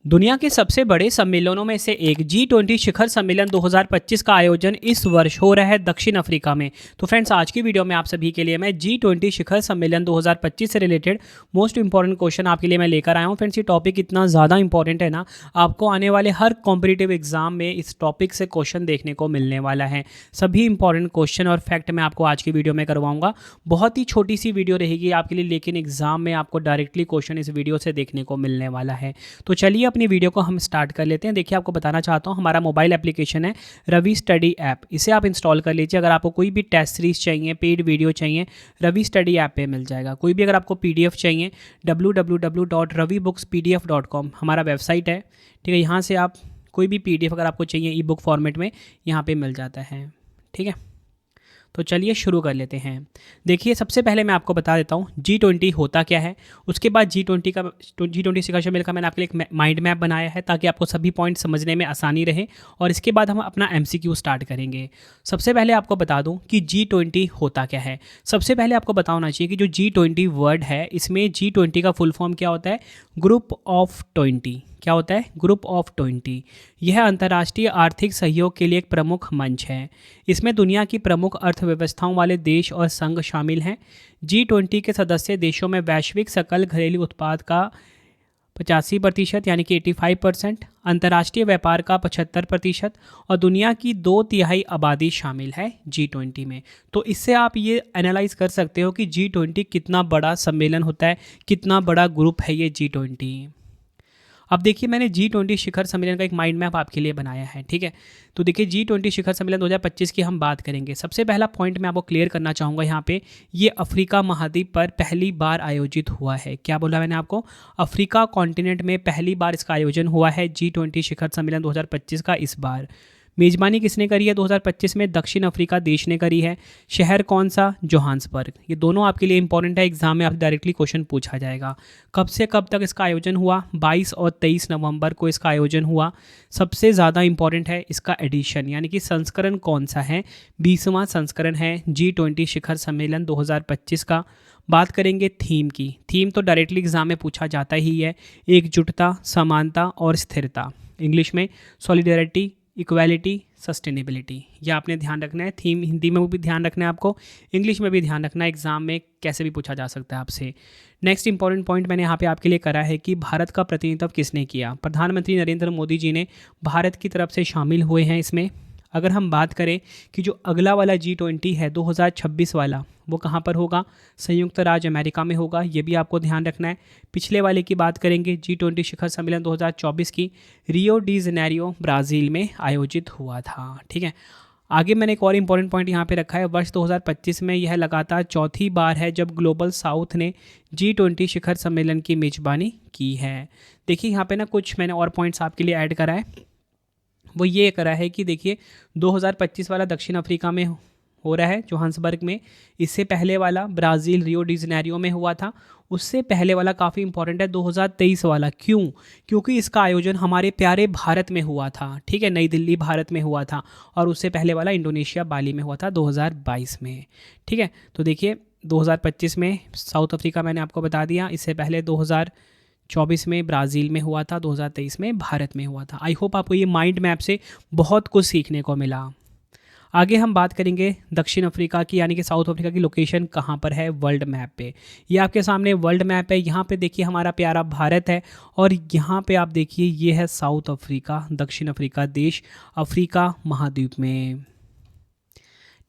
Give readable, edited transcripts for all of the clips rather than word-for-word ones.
दुनिया के सबसे बड़े सम्मेलनों में से एक G20 शिखर सम्मेलन 2025 का आयोजन इस वर्ष हो रहा है दक्षिण अफ्रीका में। तो फ्रेंड्स, आज की वीडियो में आप सभी के लिए मैं G20 शिखर सम्मेलन 2025 से रिलेटेड मोस्ट इंपॉर्टेंट क्वेश्चन आपके लिए मैं लेकर आया हूँ। फ्रेंड्स, ये टॉपिक इतना ज़्यादा इंपॉर्टेंट है ना, आपको आने वाले हर कॉम्पिटिटिव एग्जाम में इस टॉपिक से क्वेश्चन देखने को मिलने वाला है। सभी इंपॉर्टेंट क्वेश्चन और फैक्ट मैं आपको आज की वीडियो में करवाऊंगा। बहुत ही छोटी सी वीडियो रहेगी आपके लिए, लेकिन एग्जाम में आपको डायरेक्टली क्वेश्चन इस वीडियो से देखने को मिलने वाला है। तो चलिए अपनी वीडियो को हम स्टार्ट कर लेते हैं। देखिए, आपको बताना चाहता हूँ, हमारा मोबाइल एप्लीकेशन है रवि स्टडी ऐप। इसे आप इंस्टॉल कर लीजिए। अगर आपको कोई भी टेस्ट सीरीज चाहिए, पेड वीडियो चाहिए, रवि स्टडी ऐप पे मिल जाएगा। कोई भी अगर आपको पीडीएफ चाहिए, www.ravibooks.pdf.com हमारा वेबसाइट है। ठीक है, यहाँ से आप कोई भी पीडीएफ अगर आपको चाहिए ई बुक फॉर्मेट में, यहाँ पे मिल जाता है। ठीक है, तो चलिए शुरू कर लेते हैं। देखिए, सबसे पहले मैं आपको बता देता हूँ G20 होता क्या है। उसके बाद G20 शिखर सम्मेलन का मैंने आपके लिए एक माइंड मैप बनाया है, ताकि आपको सभी पॉइंट समझने में आसानी रहे। और इसके बाद हम अपना MCQ स्टार्ट करेंगे। सबसे पहले आपको बता दूं कि G20 होता क्या है। सबसे पहले आपको पता होना चाहिए कि जो G20 वर्ड है, इसमें G20 का फुल फॉर्म क्या होता है? Group of 20। क्या होता है? Group of 20। यह अंतर्राष्ट्रीय आर्थिक सहयोग के लिए एक प्रमुख मंच है। इसमें दुनिया की प्रमुख अर्थव्यवस्थाओं वाले देश और संघ शामिल हैं। G20 के सदस्य देशों में वैश्विक सकल घरेलू उत्पाद का 85% यानी कि 85%, अंतर्राष्ट्रीय व्यापार का 75% और दुनिया की 2/3 आबादी शामिल है G20 में। तो इससे आप ये एनालाइज कर सकते हो कि G20 कितना बड़ा सम्मेलन होता है, कितना बड़ा ग्रुप है ये G20। अब देखिए, मैंने G20 शिखर सम्मेलन का एक माइंड मैप आपके लिए बनाया है। ठीक है, तो देखिए, G20 शिखर सम्मेलन 2025 की हम बात करेंगे। सबसे पहला पॉइंट मैं आपको क्लियर करना चाहूँगा यहाँ पे, ये अफ्रीका महाद्वीप पर पहली बार आयोजित हुआ है। क्या बोला मैंने आपको? अफ्रीका कॉन्टिनेंट में पहली बार इसका आयोजन हुआ है G20 शिखर सम्मेलन 2025 का। इस बार मेज़बानी किसने करी है 2025 में? दक्षिण अफ्रीका देश ने करी है। शहर कौन सा? जोहान्सबर्ग। ये दोनों आपके लिए इंपॉर्टेंट है, एग्जाम में आप डायरेक्टली क्वेश्चन पूछा जाएगा। कब से कब तक इसका आयोजन हुआ? 22 और 23 नवंबर को इसका आयोजन हुआ। सबसे ज़्यादा इंपॉर्टेंट है इसका एडिशन, यानी कि संस्करण कौन सा है? 20वां संस्करण है G20 शिखर सम्मेलन 2025 का। बात करेंगे थीम की। थीम तो डायरेक्टली एग्जाम में पूछा जाता ही है, एकजुटता, समानता और स्थिरता। इंग्लिश में सॉलिडेरिटी, इक्वालिटी, सस्टेनेबिलिटी। यह आपने ध्यान रखना है। थीम हिंदी में भी ध्यान रखना है आपको, इंग्लिश में भी ध्यान रखना है। एग्जाम में कैसे भी पूछा जा सकता है आपसे। नेक्स्ट इंपॉर्टेंट पॉइंट मैंने यहाँ पे आपके लिए करा है कि भारत का प्रतिनिधित्व किसने किया। प्रधानमंत्री नरेंद्र मोदी जी ने भारत की तरफ से शामिल हुए हैं इसमें। अगर हम बात करें कि जो अगला वाला G20 है 2026 वाला, वो कहाँ पर होगा? संयुक्त राज्य अमेरिका में होगा। ये भी आपको ध्यान रखना है। पिछले वाले की बात करेंगे G20 शिखर सम्मेलन 2024 की, रियो डी जेनेरियो ब्राज़ील में आयोजित हुआ था। ठीक है, आगे मैंने एक और इम्पॉर्टेंट पॉइंट यहाँ पे रखा है। वर्ष 2025 में यह लगातार चौथी बार है जब ग्लोबल साउथ ने G20 शिखर सम्मेलन की मेजबानी की है। देखिए, यहाँ पे ना कुछ मैंने और पॉइंट्स आपके लिए ऐड करा है। वो ये करा है कि देखिए, 2025 वाला दक्षिण अफ्रीका में हो रहा है, जोहान्सबर्ग में। इससे पहले वाला ब्राज़ील रियो डी जेनेरियो में हुआ था। उससे पहले वाला काफ़ी इंपॉर्टेंट है 2023 वाला। क्यों? क्योंकि इसका आयोजन हमारे प्यारे भारत में हुआ था। ठीक है, नई दिल्ली भारत में हुआ था। और उससे पहले वाला इंडोनेशिया बाली में हुआ था 2022 में। ठीक है, तो देखिए 2025 में साउथ अफ्रीका मैंने आपको बता दिया। इससे पहले 2024 में ब्राज़ील में हुआ था, 2023 में भारत में हुआ था। आई होप आपको ये माइंड मैप से बहुत कुछ सीखने को मिला। आगे हम बात करेंगे दक्षिण अफ्रीका की, यानी कि साउथ अफ्रीका की लोकेशन कहाँ पर है वर्ल्ड मैप पे। ये आपके सामने वर्ल्ड मैप है। यहाँ पे देखिए हमारा प्यारा भारत है, और यहाँ पे आप देखिए ये है साउथ अफ्रीका, दक्षिण अफ्रीका देश, अफ्रीका महाद्वीप में।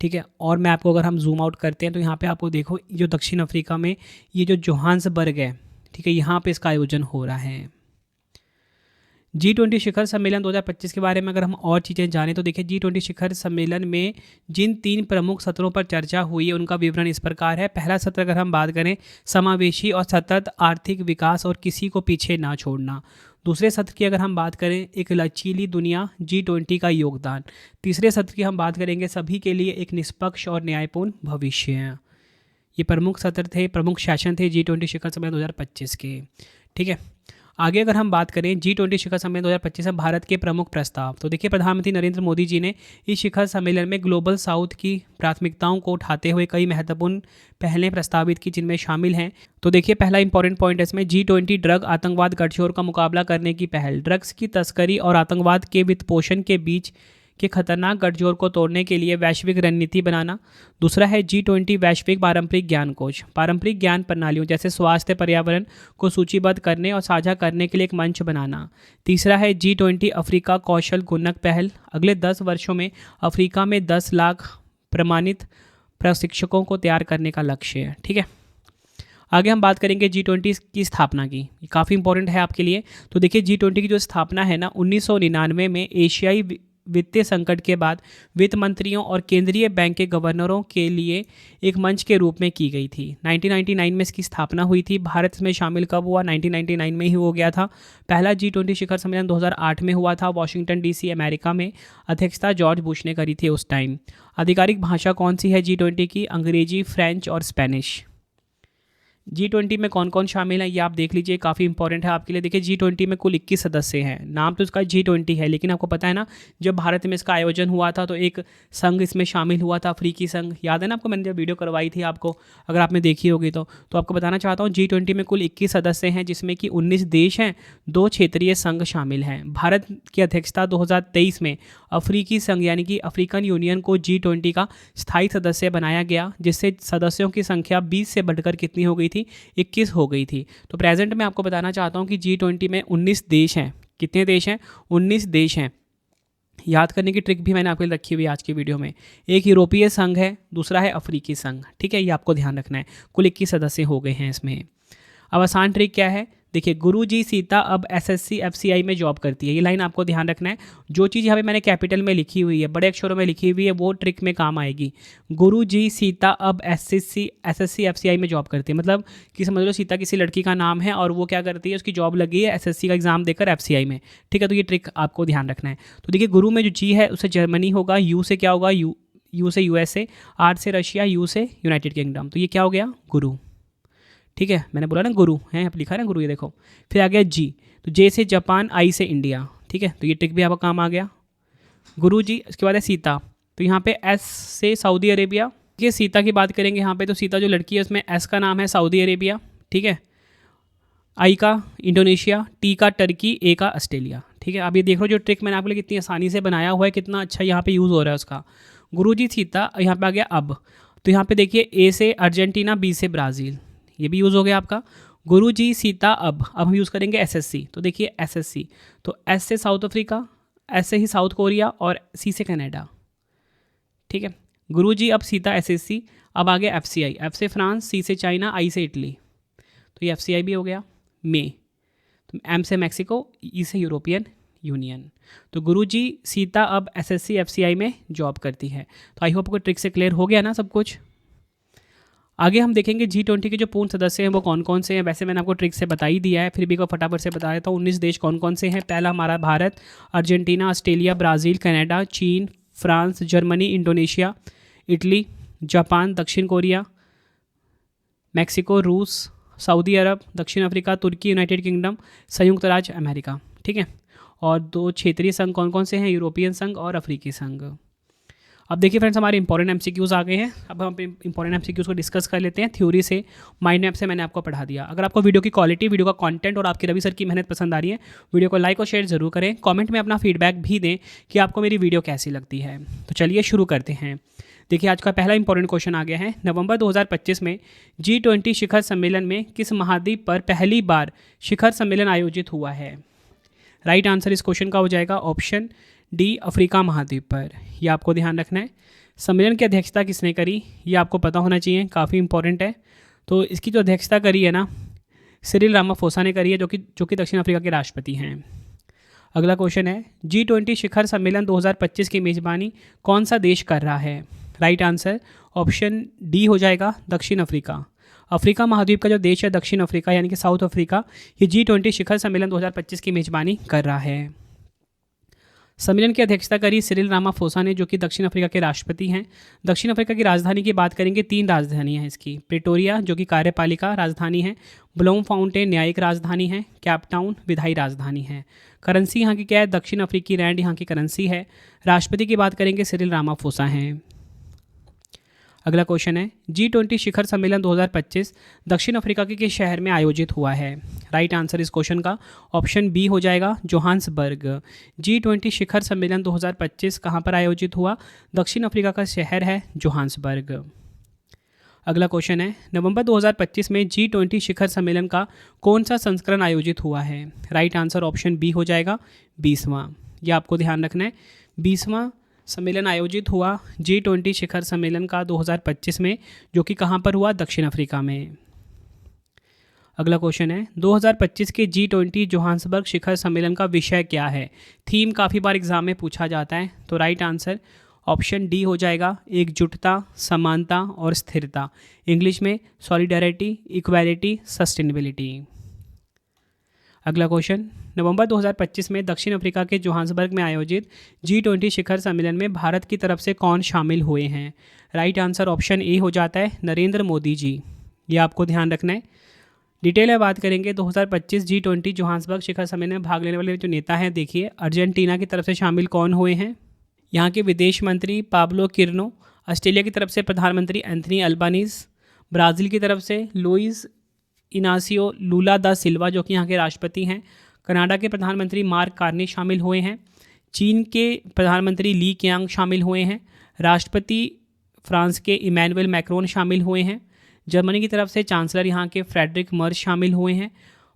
ठीक है, और मैं आपको अगर हम जूम आउट करते हैं तो यहाँ पे आपको देखो, जो दक्षिण अफ्रीका में ये जो जोहान्सबर्ग है, ठीक है, यहाँ पे इसका आयोजन हो रहा है। G20 शिखर सम्मेलन 2025 के बारे में अगर हम और चीज़ें जानें तो देखिए, G20 शिखर सम्मेलन में जिन 3 प्रमुख सत्रों पर चर्चा हुई है उनका विवरण इस प्रकार है। पहला सत्र अगर हम बात करें, समावेशी और सतत आर्थिक विकास और किसी को पीछे ना छोड़ना। दूसरे सत्र की अगर हम बात करें, एक लचीली दुनिया, G20 का योगदान। तीसरे सत्र की हम बात करेंगे, सभी के लिए एक निष्पक्ष और न्यायपूर्ण भविष्य। ये प्रमुख सत्र थे, प्रमुख सेशन थे G20 शिखर सम्मेलन 2025 के। ठीक है, आगे अगर हम बात करें G20 शिखर सम्मेलन 2025 में भारत के प्रमुख प्रस्ताव, तो देखिए प्रधानमंत्री नरेंद्र मोदी जी ने इस शिखर सम्मेलन में ग्लोबल साउथ की प्राथमिकताओं को उठाते हुए कई महत्वपूर्ण पहलें प्रस्तावित की, जिनमें शामिल हैं। तो देखिए पहला इंपॉर्टेंट पॉइंट है इसमें G20 ड्रग आतंकवाद गठजोड़ का मुकाबला करने की पहल, ड्रग्स की तस्करी और आतंकवाद के वित्त पोषण के बीच के खतरनाक गठजोड़ को तोड़ने के लिए वैश्विक रणनीति बनाना। दूसरा है G20 वैश्विक पारंपरिक ज्ञान कोश, पारंपरिक ज्ञान प्रणालियों जैसे स्वास्थ्य पर्यावरण को सूचीबद्ध करने और साझा करने के लिए एक मंच बनाना। तीसरा है G20 अफ्रीका कौशल गुणक पहल, अगले 10 वर्षों में अफ्रीका में 10 लाख प्रमाणित प्रशिक्षकों को तैयार करने का लक्ष्य है। ठीक है, आगे हम बात करेंगे G20 की स्थापना की, ये काफ़ी इंपॉर्टेंट है आपके लिए। तो देखिए G20 की जो स्थापना है ना 1999 में एशियाई वित्तीय संकट के बाद वित्त मंत्रियों और केंद्रीय बैंक के गवर्नरों के लिए एक मंच के रूप में की गई थी। 1999 में इसकी स्थापना हुई थी। भारत में शामिल कब हुआ? 1999 में ही हो गया था। पहला G20 शिखर सम्मेलन 2008 में हुआ था, वॉशिंगटन DC अमेरिका में। अध्यक्षता जॉर्ज बुश ने करी थी उस टाइम। आधिकारिक भाषा कौन सी है G20 की? अंग्रेजी, फ्रेंच और स्पेनिश। G20 में कौन कौन शामिल है ये आप देख लीजिए, काफ़ी इंपॉर्टेंट है आपके लिए। देखिए G20 में कुल 21 सदस्य हैं, नाम तो इसका G20 है, लेकिन आपको पता है ना जब भारत में इसका आयोजन हुआ था तो एक संघ इसमें शामिल हुआ था, अफ्रीकी संघ, याद है ना आपको? मैंने जब वीडियो करवाई थी आपको, अगर आपने देखी होगी तो आपको बताना चाहता हूँ G20 में कुल 21 सदस्य हैं, जिसमें कि 19 देश हैं, 2 क्षेत्रीय संघ शामिल हैं। भारत की अध्यक्षता 2023 में अफ्रीकी संघ यानी कि अफ्रीकन यूनियन को G20 का स्थायी सदस्य बनाया गया, जिससे सदस्यों की संख्या 20 से बढ़कर कितनी हो गई थी? 21 हो गई थी। तो प्रेजेंट में आपको बताना चाहता हूँ कि G20 में 19 देश हैं। कितने देश हैं? 19 देश हैं। याद करने की ट्रिक भी मैंने आपके लिए रखी हुई है आज की वीडियो में। एक यूरोपीय संघ है, दूसरा है अफ्रीकी संघ। ठीक है, ये आपको ध्यान रखना है। कुल 21 सदस्य हो गए हैं इसमें। अब आसान ट्रिक क्या है? देखिए गुरुजी सीता अब SSC FCI में जॉब करती है, ये लाइन आपको ध्यान रखना है। जो चीज़ यहाँ पे मैंने कैपिटल में लिखी हुई है, बड़े अक्षरों में लिखी हुई है, वो ट्रिक में काम आएगी। गुरुजी सीता अब SSC FCI में जॉब करती है, मतलब कि समझ लो सीता किसी लड़की का नाम है और वो क्या करती है, उसकी जॉब लगी है SSC का एग्जाम देकर FCI में। ठीक है, तो ये ट्रिक आपको ध्यान रखना है। तो देखिए गुरु में जो जी है उससे जर्मनी होगा, यू से क्या होगा? यू से USA, आर से रशिया, यू से यूनाइटेड किंगडम। तो ये क्या हो गया? गुरु। ठीक है, मैंने बोला ना गुरु है, यहाँ पर लिखा है ना गुरु, ये देखो। फिर आ गया जी, तो जे से जापान, आई से इंडिया। ठीक है, तो ये ट्रिक भी आपका काम आ गया। गुरु जी। उसके बाद है सीता, तो यहाँ पे एस से सऊदी अरेबिया। ठीक है, सीता की बात करेंगे यहाँ पे, तो सीता जो लड़की है उसमें एस का नाम है सऊदी अरेबिया। ठीक है, आई का इंडोनेशिया, टी का टर्की, ए का ऑस्ट्रेलिया। ठीक है, अब ये देख लो जो ट्रिक मैंने आपके लिए कितनी आसानी से बनाया हुआ है, कितना अच्छा यहाँ पे यूज़ हो रहा है उसका। गुरु जी सीता, यहाँ पे आ गया अब, तो यहाँ पे देखिए ए से अर्जेंटीना, बी से ब्राज़ील, ये भी यूज़ हो गया आपका। गुरु जी सीता अब हम यूज़ करेंगे SSC, तो देखिए SSC, तो एस से साउथ अफ्रीका, एस से ही साउथ कोरिया और सी से कनाडा। ठीक है, गुरु जी अब सीता SSC। अब आ गया FCI, एफ से फ्रांस, सी से चाइना, आई से इटली, तो ये FCI भी हो गया। मे, तो एम से मैक्सिको, ई से यूरोपियन यूनियन। तो गुरु जी सीता अब SSC FCI में जॉब करती है। तो आई होप को ट्रिक से क्लियर हो गया ना सब कुछ। आगे हम देखेंगे G20 के जो पूर्ण सदस्य हैं वो कौन कौन से हैं। वैसे मैंने आपको ट्रिक से बता ही दिया है, फिर भी को फटाफट से बता देता हूँ। 19 देश कौन कौन से हैं? पहला हमारा Bharat, Argentina, Australia, Brazil, Canada, चीन, France, Germany, Indonesia, Italy, Japan, दक्षिण कोरिया, मैक्सिको, रूस, सऊदी अरब, दक्षिण अफ्रीका, तुर्की, यूनाइटेड किंगडम, संयुक्त राज्य अमेरिका। ठीक है, और 2 क्षेत्रीय संघ कौन कौन से हैं? यूरोपियन संघ और अफ्रीकी संघ। अब देखिए फ्रेंड्स, हमारे इंपॉर्टेंट MCQs आ गए हैं। अब हम इंपॉर्टेंट MCQs को डिस्कस कर लेते हैं। थ्योरी से, माइंड मैप से मैंने आपको पढ़ा दिया। अगर आपको वीडियो की क्वालिटी, वीडियो का कंटेंट और आपकी रवि सर की मेहनत पसंद आ रही है, वीडियो को लाइक और शेयर जरूर करें। कमेंट में अपना फीडबैक भी दें कि आपको मेरी वीडियो कैसी लगती है। तो चलिए शुरू करते हैं। देखिए आज का पहला इंपॉर्टेंट क्वेश्चन आ गया है। नवंबर 2025 में G20 शिखर सम्मेलन में किस महाद्वीप पर पहली बार शिखर सम्मेलन आयोजित हुआ है? राइट आंसर इस क्वेश्चन का हो जाएगा ऑप्शन डी, अफ्रीका महाद्वीप पर। यह आपको ध्यान रखना है। सम्मेलन की अध्यक्षता किसने करी, ये आपको पता होना चाहिए, काफ़ी इंपॉर्टेंट है। तो इसकी जो अध्यक्षता करी है ना, सिरिल रामाफोसा ने करी है, जो कि दक्षिण अफ्रीका के राष्ट्रपति हैं। अगला क्वेश्चन है, G20 शिखर सम्मेलन 2025 की मेज़बानी कौन सा देश कर रहा है? राइट आंसर ऑप्शन डी हो जाएगा, दक्षिण अफ्रीका। अफ्रीका महाद्वीप का जो देश है दक्षिण अफ्रीका यानी कि साउथ अफ्रीका, ये G20 शिखर सम्मेलन 2025 की मेज़बानी कर रहा है। सम्मेलन की अध्यक्षता करी सिरिल रामाफोसा ने, जो कि दक्षिण अफ्रीका के राष्ट्रपति हैं। दक्षिण अफ्रीका की राजधानी की बात करेंगे, 3 राजधानियां हैं इसकी। प्रिटोरिया जो कि कार्यपालिका राजधानी है, ब्लोमफाउंटेन न्यायिक राजधानी है, कैपटाउन विधायी राजधानी है। करेंसी यहाँ की क्या है? दक्षिण अफ्रीकी रैंड यहाँ की करेंसी है। राष्ट्रपति की बात करेंगे, सिरिल रामाफोसा हैं। अगला क्वेश्चन है, G20 शिखर सम्मेलन 2025 दक्षिण अफ्रीका के किस शहर में आयोजित हुआ है? राइट आंसर इस क्वेश्चन का ऑप्शन बी हो जाएगा, जोहान्सबर्ग। G20 शिखर सम्मेलन 2025 कहाँ पर आयोजित हुआ? दक्षिण अफ्रीका का शहर है जोहान्सबर्ग। अगला क्वेश्चन है, नवंबर 2025 में G20 शिखर सम्मेलन का कौन सा संस्करण आयोजित हुआ है? राइट आंसर ऑप्शन बी हो जाएगा, 20वां। यह आपको ध्यान रखना है, 20वां सम्मेलन आयोजित हुआ G20 शिखर सम्मेलन का 2025 में, जो कि कहाँ पर हुआ? दक्षिण अफ्रीका में। अगला क्वेश्चन है, 2025 के G20 जोहान्सबर्ग शिखर सम्मेलन का विषय क्या है? थीम काफ़ी बार एग्जाम में पूछा जाता है, तो राइट आंसर ऑप्शन डी हो जाएगा, एकजुटता, समानता और स्थिरता। इंग्लिश में सॉलिडेरिटी, इक्वालिटी, सस्टेनेबिलिटी। अगला क्वेश्चन, नवंबर 2025 में दक्षिण अफ्रीका के जोहान्सबर्ग में आयोजित G20 शिखर सम्मेलन में भारत की तरफ से कौन शामिल हुए हैं? राइट आंसर ऑप्शन ए हो जाता है, नरेंद्र मोदी जी। ये आपको ध्यान रखना है। डिटेल में बात करेंगे, 2025 G20 जोहान्सबर्ग शिखर सम्मेलन में भाग लेने वाले जो नेता हैं, देखिए अर्जेंटीना की तरफ से शामिल कौन हुए हैं? यहाँ के विदेश मंत्री पाब्लो किर्नो, ऑस्ट्रेलिया की तरफ से प्रधानमंत्री एंथनी अल्बानीज, ब्राज़ील की तरफ से लुइस इनासियो लूला दा सिल्वा जो कि यहाँ के राष्ट्रपति हैं, कनाडा के प्रधानमंत्री मार्क कार्नी शामिल हुए हैं, चीन के प्रधानमंत्री ली क्यांग शामिल हुए हैं, राष्ट्रपति फ्रांस के इमैनुअल मैक्रोन शामिल हुए हैं, जर्मनी की तरफ से चांसलर यहाँ के फ्रेडरिक मर्ज शामिल हुए हैं,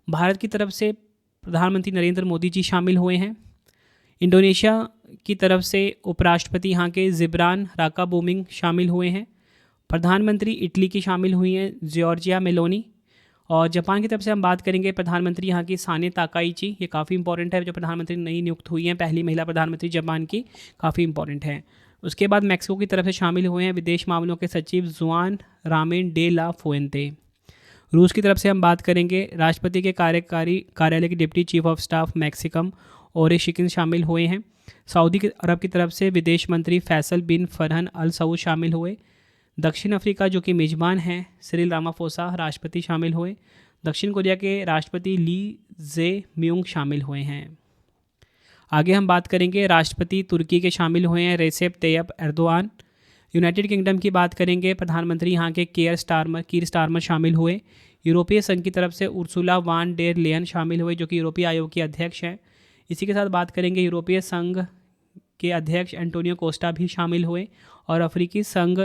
भारत की तरफ से प्रधानमंत्री नरेंद्र मोदी जी शामिल हुए हैं, इंडोनेशिया की तरफ से उपराष्ट्रपति यहाँ के जिब्रान राकाबुमिंग शामिल हुए हैं, प्रधानमंत्री इटली की शामिल हुई हैं जॉर्जिया मेलोनी, और जापान की तरफ से हम बात करेंगे, प्रधानमंत्री यहाँ की साने ताकाइची। ये काफ़ी इंपॉर्टेंट है, जो प्रधानमंत्री नई नियुक्त हुई हैं, पहली महिला प्रधानमंत्री जापान की, काफ़ी इंपॉर्टेंट है। उसके बाद मैक्सिको की तरफ से शामिल हुए हैं विदेश मामलों के सचिव जुआन रामेन डे ला फुएंते। रूस की तरफ से हम बात करेंगे, राष्ट्रपति के कार्यकारी कार्यालय के डिप्टी चीफ ऑफ स्टाफ मैक्सिकम ओरेशिकिन शामिल हुए हैं। सऊदी अरब की तरफ से विदेश मंत्री फैसल बिन फरहन अल सऊद शामिल हुए। दक्षिण अफ्रीका जो कि मेज़बान हैं, सिरिल रामाफोसा राष्ट्रपति शामिल हुए। दक्षिण कोरिया के राष्ट्रपति ली जे म्यूंग शामिल हुए हैं। आगे हम बात करेंगे, राष्ट्रपति तुर्की के शामिल हुए हैं Recep Tayyip Erdogan. United Kingdom की बात करेंगे, प्रधानमंत्री यहाँ के कीर स्टारमर शामिल हुए। यूरोपीय संघ की तरफ से उर्सुला वान डेर लेयन शामिल हुए, जो कि यूरोपीय आयोग की अध्यक्ष हैं। इसी के साथ बात करेंगे, यूरोपीय संघ के अध्यक्ष एंटोनियो कोस्टा भी शामिल हुए, और अफ्रीकी संघ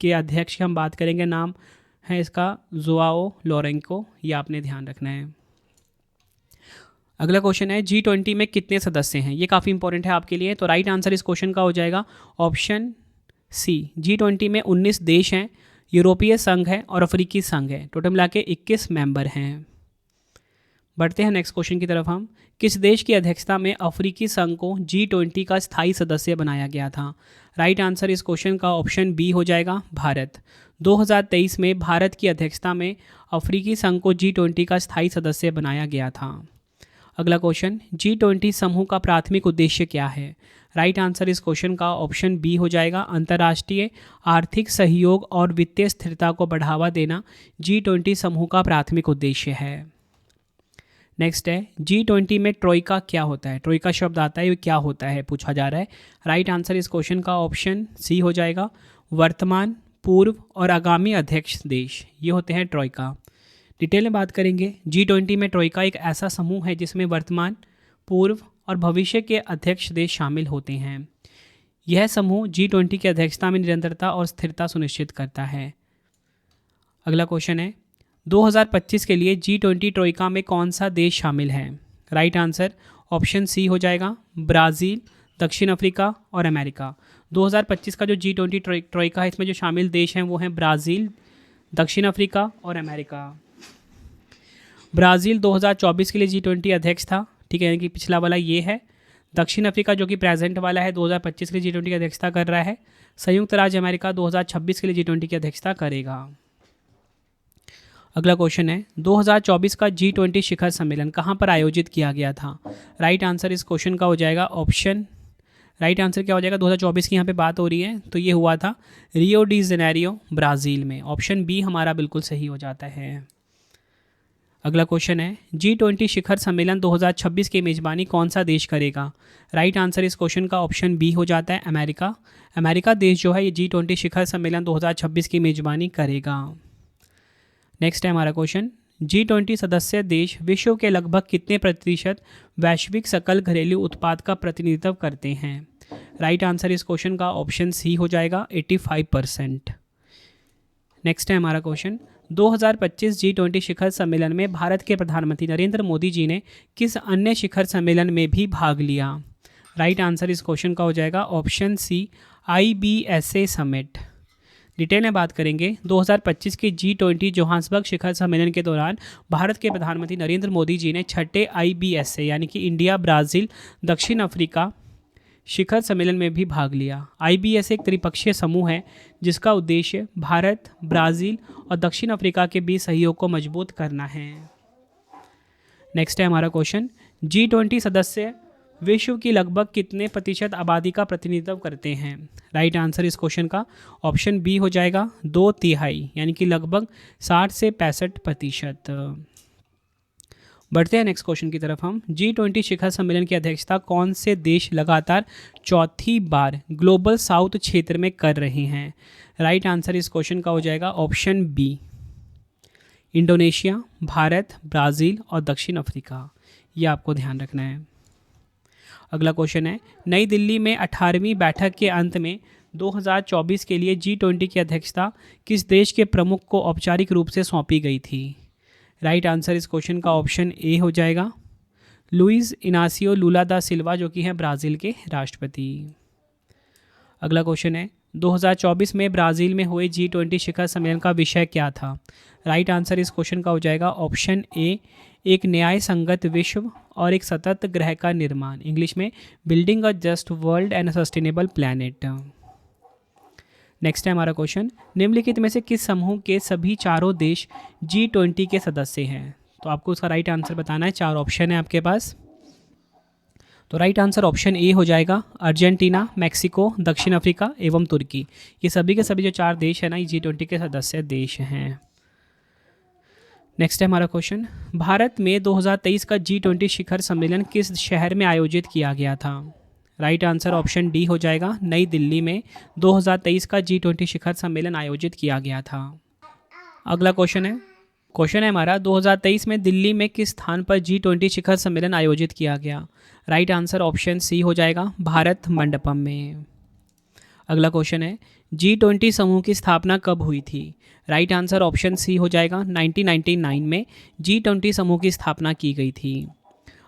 के अध्यक्ष की हम बात करेंगे, नाम है इसका जोआओ लोरेंको। ये आपने ध्यान रखना है। अगला क्वेश्चन है, G20 में कितने सदस्य हैं? ये काफ़ी इंपॉर्टेंट है आपके लिए, तो राइट आंसर इस क्वेश्चन का हो जाएगा ऑप्शन सी। G20 में 19 देश हैं, यूरोपीय संघ है और अफ्रीकी संघ है, टोटल मिला के 21 मेंबर हैं। बढ़ते हैं नेक्स्ट क्वेश्चन की तरफ हम, किस देश की अध्यक्षता में अफ्रीकी संघ को G20 का स्थायी सदस्य बनाया गया था? राइट आंसर इस क्वेश्चन का ऑप्शन बी हो जाएगा, भारत। 2023 में भारत की अध्यक्षता में अफ्रीकी संघ को G20 का स्थायी सदस्य बनाया गया था। अगला क्वेश्चन, G20 समूह का प्राथमिक उद्देश्य क्या है? राइट आंसर इस क्वेश्चन का ऑप्शन बी हो जाएगा, अंतर्राष्ट्रीय आर्थिक सहयोग और वित्तीय स्थिरता को बढ़ावा देना G20 समूह का प्राथमिक उद्देश्य है। नेक्स्ट है, G20 में ट्रोइका क्या होता है? ट्रोइका शब्द आता है, ये क्या होता है पूछा जा रहा है। राइट आंसर इस क्वेश्चन का ऑप्शन सी हो जाएगा, वर्तमान, पूर्व और आगामी अध्यक्ष देश, ये होते हैं ट्रोइका। डिटेल में बात करेंगे, G20 में ट्रोइका एक ऐसा समूह है जिसमें वर्तमान, पूर्व और भविष्य के अध्यक्ष देश शामिल होते हैं। यह समूह G20 की अध्यक्षता में निरंतरता और स्थिरता सुनिश्चित करता है। अगला क्वेश्चन है, 2025 के लिए G20 ट्रोइका में कौन सा देश शामिल है? राइट आंसर ऑप्शन सी हो जाएगा, ब्राज़ील, दक्षिण अफ्रीका और अमेरिका। 2025 का जो G20 ट्रोइका है, इसमें जो शामिल देश हैं वो हैं ब्राज़ील, दक्षिण अफ्रीका और अमेरिका। ब्राज़ील 2024 के लिए G20 अध्यक्ष था, ठीक है, यानी कि पिछला वाला ये है। दक्षिण अफ्रीका जो कि प्रेजेंट वाला है 2025 के लिए G20 की अध्यक्षता कर रहा है। संयुक्त राज्य अमेरिका 2026 के लिए G20 की अध्यक्षता करेगा। अगला क्वेश्चन है, 2024 का G20 शिखर सम्मेलन कहाँ पर आयोजित किया गया था? राइट आंसर इस क्वेश्चन का हो जाएगा ऑप्शन राइट आंसर क्या हो जाएगा, 2024 की यहाँ पे बात हो रही है, तो ये हुआ था रियो डी जेनेरियो ब्राज़ील में। ऑप्शन बी हमारा बिल्कुल सही हो जाता है। अगला क्वेश्चन है, G20 शिखर सम्मेलन 2026 की मेज़बानी कौन सा देश करेगा। राइट आंसर इस क्वेश्चन का ऑप्शन बी हो जाता है अमेरिका। अमेरिका देश जो है ये G20 शिखर सम्मेलन 2026 की मेज़बानी करेगा। नेक्स्ट है हमारा क्वेश्चन, G20 सदस्य देश विश्व के लगभग कितने प्रतिशत वैश्विक सकल घरेलू उत्पाद का प्रतिनिधित्व करते हैं। राइट आंसर इस क्वेश्चन का ऑप्शन सी हो जाएगा 85%। नेक्स्ट है हमारा क्वेश्चन, 2025 G20 शिखर सम्मेलन में भारत के प्रधानमंत्री नरेंद्र मोदी जी ने किस अन्य शिखर सम्मेलन में भी भाग लिया। राइट आंसर इस क्वेश्चन का हो जाएगा option C IBSA summit. Detail में बात करेंगे, 2025 के G20 जोहान्सबर्ग शिखर सम्मेलन के दौरान भारत के प्रधानमंत्री नरेंद्र मोदी जी ने छठे IBSA यानी कि इंडिया ब्राज़ील दक्षिण अफ्रीका शिखर सम्मेलन में भी भाग लिया। IBSA एक त्रिपक्षीय समूह है जिसका उद्देश्य भारत, ब्राज़ील और दक्षिण अफ्रीका के बीच सहयोग को मजबूत करना है। नेक्स्ट है हमारा क्वेश्चन, G20 सदस्य विश्व की लगभग कितने प्रतिशत आबादी का प्रतिनिधित्व करते हैं। राइट आंसर इस क्वेश्चन का ऑप्शन बी हो जाएगा 2/3 यानी कि लगभग 60 से 65%। बढ़ते हैं नेक्स्ट क्वेश्चन की तरफ हम, G20 शिखर सम्मेलन की अध्यक्षता कौन से देश लगातार चौथी बार ग्लोबल साउथ क्षेत्र में कर रहे हैं। राइट आंसर इस क्वेश्चन का हो जाएगा option B Indonesia, Bharat, Brazil और दक्षिण अफ्रीका। ये आपको ध्यान रखना है। अगला क्वेश्चन है, नई दिल्ली में 18वीं बैठक के अंत में 2024 के लिए G20 की अध्यक्षता किस देश के प्रमुख को औपचारिक रूप से सौंपी गई थी। राइट आंसर इस क्वेश्चन का ऑप्शन ए हो जाएगा लुइस इनासियो लूला दा सिल्वा, जो कि हैं ब्राज़ील के राष्ट्रपति। अगला क्वेश्चन है, 2024 में ब्राज़ील में हुए G20 शिखर सम्मेलन का विषय क्या था। राइट आंसर इस क्वेश्चन का हो जाएगा ऑप्शन ए एक न्याय संगत विश्व और एक सतत ग्रह का निर्माण, इंग्लिश में building a just world and sustainable planet. Next है हमारा क्वेश्चन, निम्नलिखित में से किस समूह के सभी चारों देश G20 के सदस्य हैं। तो आपको उसका राइट आंसर बताना है। 4 ऑप्शन है आपके पास, तो राइट आंसर ऑप्शन ए हो जाएगा अर्जेंटीना, मैक्सिको, दक्षिण अफ्रीका एवं तुर्की। ये सभी के सभी जो 4 देश हैं ना, ये G20 के सदस्य देश हैं। नेक्स्ट है हमारा क्वेश्चन, भारत में 2023 का G20 शिखर सम्मेलन किस शहर में आयोजित किया गया था। राइट आंसर ऑप्शन डी हो जाएगा नई दिल्ली में 2023 का G20 शिखर सम्मेलन आयोजित किया गया था। अगला क्वेश्चन है हमारा, 2023 में दिल्ली में किस स्थान पर G20 शिखर सम्मेलन आयोजित किया गया। राइट आंसर ऑप्शन सी हो जाएगा भारत मंडपम में। अगला क्वेश्चन है, G20 समूह की स्थापना कब हुई थी। राइट आंसर ऑप्शन सी हो जाएगा 1999 में G20 समूह की स्थापना की गई थी।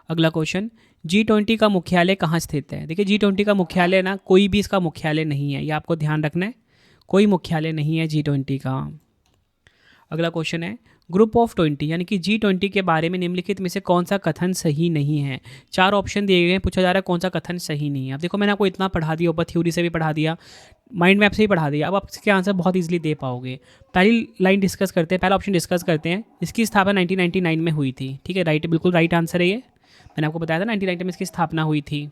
अगला क्वेश्चन, G20 का मुख्यालय कहाँ स्थित है। देखिए G20 का मुख्यालय ना, कोई भी इसका मुख्यालय नहीं है, ये आपको ध्यान रखना है, कोई मुख्यालय नहीं है G20 का। अगला क्वेश्चन है, ग्रुप ऑफ 20 यानी कि G20 के बारे में निम्नलिखित में से कौन सा कथन सही नहीं है। 4 ऑप्शन दिए गए हैं, पूछा जा रहा है कौन सा कथन सही नहीं है। अब देखो मैंने आपको इतना पढ़ा दिया, ऊपर थ्योरी से भी पढ़ा दिया, माइंड मैप से भी पढ़ा दिया, अब आप इसके आंसर बहुत इजीली दे पाओगे। पहली लाइन डिस्कस करते हैं, पहला ऑप्शन डिस्कस करते हैं। इसकी स्थापना 1999 में हुई थी, ठीक है, राइट, बिल्कुल राइट आंसर है ये, मैंने आपको बताया था 1999 में इसकी स्थापना हुई थी।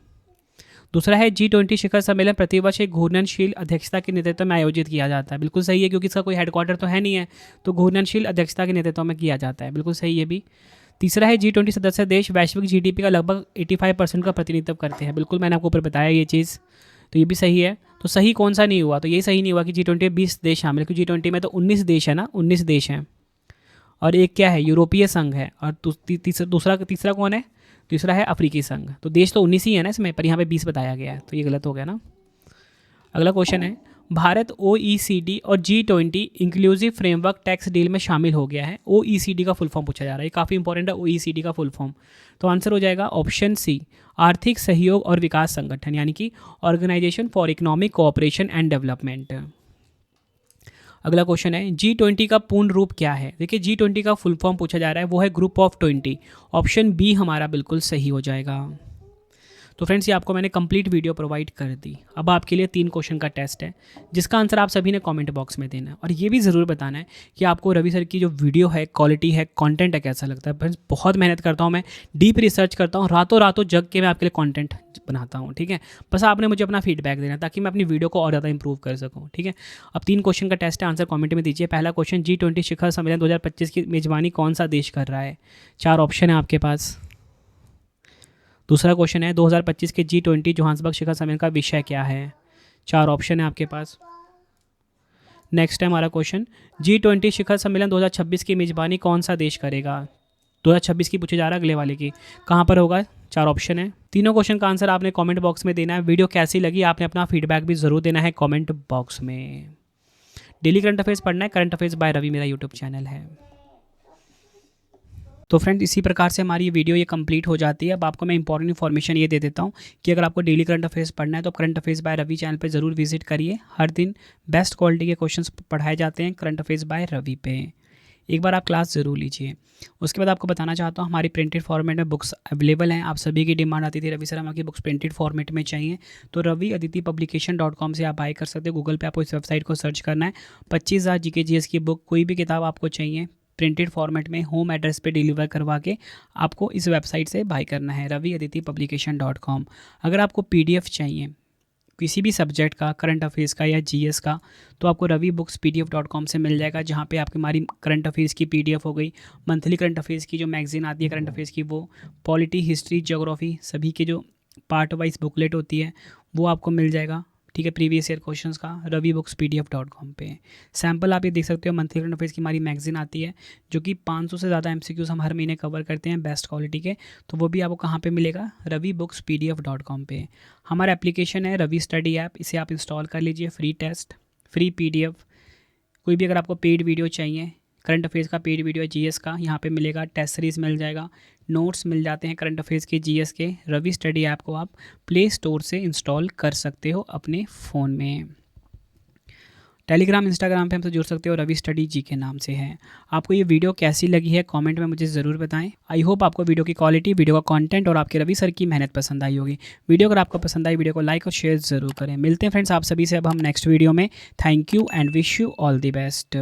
दूसरा है G20 शिखर सम्मेलन प्रतिवर्ष एक घूर्णनशील अध्यक्षता के नेतृत्व में आयोजित किया जाता है। बिल्कुल सही है, क्योंकि इसका कोई हेडक्वार्टर तो है नहीं है, तो घूर्णनशील अध्यक्षता के नेतृत्व में किया जाता है, बिल्कुल सही है भी। तीसरा है G20 सदस्य देश वैश्विक GDP का लगभग 85% का प्रतिनिधित्व करते हैं। बिल्कुल मैंने आपको ऊपर बताया ये चीज़, तो ये भी सही है। तो सही कौन सा नहीं हुआ, तो ये सही नहीं हुआ कि G20 में 20 देश शामिल है, क्योंकि G20 में तो 19 देश है ना, 19 देश हैं, और एक क्या है यूरोपीय संघ है, और तीसरा कौन है, तीसरा है अफ्रीकी संघ। तो देश तो 19 ही है ना इसमें, पर यहाँ पे 20 बताया गया है, तो ये गलत हो गया ना। अगला क्वेश्चन है, भारत OECD और G20 inclusive framework tax deal में शामिल हो गया है। OECD का फुल फॉर्म पूछा जा रहा है, ये काफ़ी इंपॉर्टेंट है OECD का फुल फॉर्म। तो आंसर हो जाएगा ऑप्शन सी आर्थिक सहयोग और विकास संगठन, यानी कि organisation for economic cooperation and development. अगला क्वेश्चन है, G20 का पूर्ण रूप क्या है। देखिए G20 का फुल फॉर्म पूछा जा रहा है, वो है ग्रुप ऑफ 20। ऑप्शन बी हमारा बिल्कुल सही हो जाएगा। तो फ्रेंड्स, ये आपको मैंने कंप्लीट वीडियो प्रोवाइड कर दी। अब आपके लिए 3 क्वेश्चन का टेस्ट है, जिसका आंसर आप सभी ने कमेंट बॉक्स में देना है, और ये भी ज़रूर बताना है कि आपको रवि सर की जो वीडियो है, क्वालिटी है, कंटेंट है, कैसा लगता है। फ्रेंड्स, बहुत मेहनत करता हूँ मैं, डीप रिसर्च करता हूँ, रातों रातों जग के मैं आपके लिए कंटेंट बनाता हूँ, ठीक है। बस आपने मुझे अपना फीडबैक देना ताकि मैं अपनी वीडियो को और ज़्यादा इंप्रूव कर सकूँ, ठीक है। अब 3 क्वेश्चन का टेस्ट है, आंसर कमेंट में दीजिए। पहला क्वेश्चन, G20 शिखर सम्मेलन 2025 की मेजबानी कौन सा देश कर रहा है? 4 ऑप्शन है आपके पास। दूसरा क्वेश्चन है, 2025 के G20 जोहान्सबर्ग शिखर सम्मेलन का विषय क्या है? 4 ऑप्शन है आपके पास। नेक्स्ट है हमारा क्वेश्चन, G20 शिखर सम्मेलन 2026 की मेजबानी कौन सा देश करेगा? 2026 की पूछे जा रहा है, अगले वाले की, कहाँ पर होगा? 4 ऑप्शन है। तीनों क्वेश्चन का आंसर आपने कमेंट बॉक्स में देना है। वीडियो कैसी लगी आपने अपना फीडबैक भी ज़रूर देना है कमेंट बॉक्स में। डेली करंट अफेयर्स पढ़ना है, करंट अफेयर्स बाय रवि मेरा यूट्यूब चैनल है। तो फ्रेंड्स, इसी प्रकार से हमारी ये वीडियो ये कंप्लीट हो जाती है। अब आपको मैं इंपॉर्टेंट इन्फॉर्मेशन ये दे देता हूँ कि अगर आपको डेली करंट अफेयर्स पढ़ना है तो current affairs by Ravi channel पे ज़रूर विजिट करिए। हर दिन बेस्ट क्वालिटी के क्वेश्चंस पढ़ाए जाते हैं करंट अफेयर्स बाय रवि पे। एक बार आप क्लास ज़रूर लीजिए। उसके बाद आपको बताना चाहता हूँ, हमारी प्रिंटेड फॉर्मेट में बुक्स अवेलेबल हैं। आप सभी की डिमांड आती थी, रवि सर हमारी बुक्स प्रिंटेड फॉर्मेट में चाहिए, तो रवि अदिति पब्लिकेशन.com से आप बाय कर सकते हो। गूगल पे आपको इस वेबसाइट को सर्च करना है। 25,000 GK GS की बुक, कोई भी किताब आपको चाहिए प्रिंटेड फॉर्मेट में होम एड्रेस पे डिलीवर करवा के आपको इस वेबसाइट से बाय करना है, रवि अदिति पब्लिकेशन.com। अगर आपको PDF चाहिए किसी भी सब्जेक्ट का, करंट अफेयर्स का या GS का, तो आपको रवि बुक्स PDF.com से मिल जाएगा, जहाँ पे आपकी हमारी करंट अफेयर्स की PDF हो गई, मंथली करंट अफेयर्स की जो मैगजीन आती है करंट अफेयर्स की, वो पॉलिटी, हिस्ट्री, ज्योग्राफी सभी के जो पार्ट वाइज बुकलेट होती है वो आपको मिल जाएगा, ठीक है। प्रीवियस ईयर क्वेश्चंस का रवि बुक्स PDF.com पे सैम्पल आप ये देख सकते हो। मंथली करंट अफेयर्स की हमारी मैगजीन आती है, जो कि 500 से ज़्यादा MCQs हम हर महीने कवर करते हैं बेस्ट क्वालिटी के, तो वो भी आपको कहाँ पे मिलेगा? रवि बुक्स PDF.com पे। हमारा एप्लीकेशन है रवि स्टडी ऐप, इसे आप इंस्टॉल कर लीजिए। फ्री टेस्ट, फ्री PDF, कोई भी अगर आपको पेड वीडियो चाहिए, करंट अफेयर्स का पेड वीडियो है, GS का यहाँ पे मिलेगा, टेस्ट सीरीज़ मिल जाएगा, नोट्स मिल जाते हैं करंट अफेयर्स के, GS के। रवि स्टडी ऐप को आप प्ले स्टोर से इंस्टॉल कर सकते हो अपने फ़ोन में। टेलीग्राम, इंस्टाग्राम पे हमसे जुड़ सकते हो, रवि स्टडी जी के नाम से है। आपको ये वीडियो कैसी लगी है कमेंट में मुझे ज़रूर बताएं। आई होप आपको वीडियो की क्वालिटी, वीडियो का कंटेंट और आपके रवि सर की मेहनत पसंद आई होगी। वीडियो अगर आपको पसंद आई, वीडियो को लाइक और शेयर ज़रूर करें। मिलते हैं फ्रेंड्स आप सभी से अब हम नेक्स्ट वीडियो में। Thank you and wish you all the best.